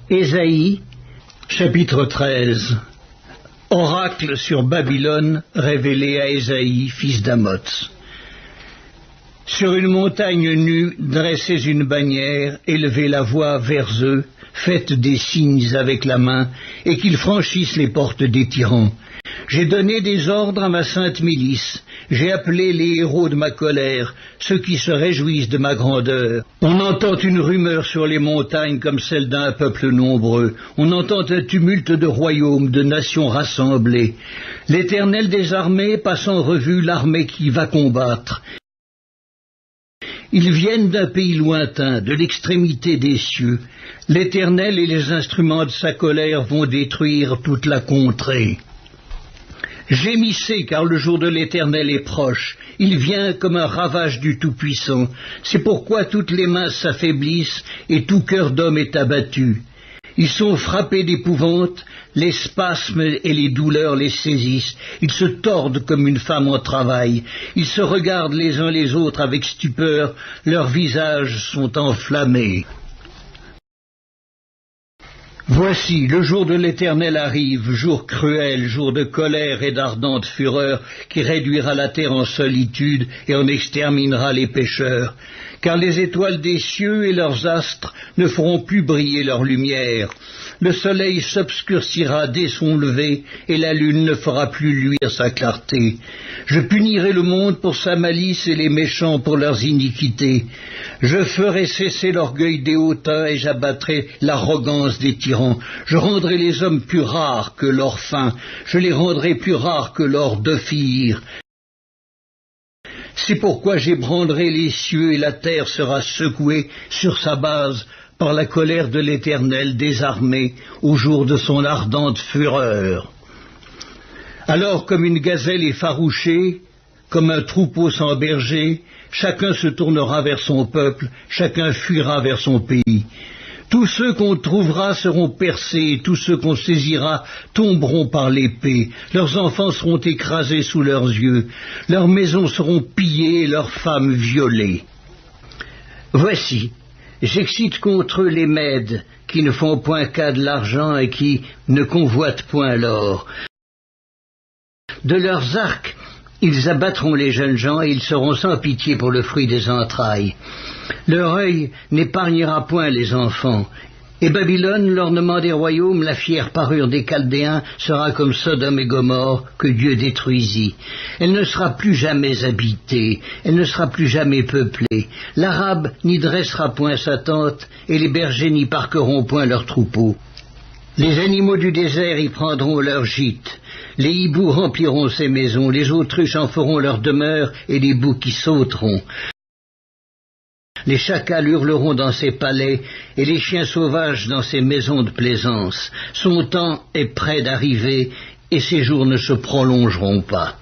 Ésaïe, chapitre 13. Oracle sur Babylone révélé à Ésaïe, fils d'Amoz. Sur une montagne nue, dressez une bannière, élevez la voix vers eux, faites des signes avec la main, et qu'ils franchissent les portes des tyrans. J'ai donné des ordres à ma sainte milice, j'ai appelé les héros de ma colère, ceux qui se réjouissent de ma grandeur. On entend une rumeur sur les montagnes comme celle d'un peuple nombreux, on entend un tumulte de royaumes, de nations rassemblées. L'Éternel des armées passe en revue l'armée qui va combattre. Ils viennent d'un pays lointain, de l'extrémité des cieux. L'Éternel et les instruments de sa colère vont détruire toute la contrée. Gémissez, car le jour de l'Éternel est proche. Il vient comme un ravage du Tout-Puissant. C'est pourquoi toutes les mains s'affaiblissent et tout cœur d'homme est abattu. Ils sont frappés d'épouvante, les spasmes et les douleurs les saisissent. Ils se tordent comme une femme en travail. Ils se regardent les uns les autres avec stupeur. Leurs visages sont enflammés. Voici, le jour de l'Éternel arrive, jour cruel, jour de colère et d'ardente fureur, qui réduira la terre en solitude et en exterminera les pécheurs. Car les étoiles des cieux et leurs astres ne feront plus briller leur lumière. Le soleil s'obscurcira dès son lever, et la lune ne fera plus luire sa clarté. Je punirai le monde pour sa malice et les méchants pour leurs iniquités. Je ferai cesser l'orgueil des hautains et j'abattrai l'arrogance des tyrans. Je rendrai les hommes plus rares que l'or fin, je les rendrai plus rares que l'or d'Ophir. C'est pourquoi j'ébranlerai les cieux et la terre sera secouée sur sa base par la colère de l'Éternel des armées au jour de son ardente fureur. Alors comme une gazelle effarouchée, comme un troupeau sans berger, chacun se tournera vers son peuple, chacun fuira vers son pays. Tous ceux qu'on trouvera seront percés, tous ceux qu'on saisira tomberont par l'épée. Leurs enfants seront écrasés sous leurs yeux, leurs maisons seront pillées et leurs femmes violées. Voici, j'excite contre eux les Mèdes, qui ne font point cas de l'argent et qui ne convoitent point l'or. De leurs arcs, ils abattront les jeunes gens et ils seront sans pitié pour le fruit des entrailles. Leur œil n'épargnera point les enfants. Et Babylone, l'ornement des royaumes, la fière parure des Chaldéens, sera comme Sodome et Gomorrhe que Dieu détruisit. Elle ne sera plus jamais habitée, elle ne sera plus jamais peuplée. L'Arabe n'y dressera point sa tente, et les bergers n'y parqueront point leurs troupeaux. Les animaux du désert y prendront leur gîte. Les hiboux rempliront ses maisons, les autruches en feront leur demeure, et les boucs y sauteront. Les chacals hurleront dans ses palais, et les chiens sauvages dans ses maisons de plaisance. Son temps est près d'arriver, et ses jours ne se prolongeront pas.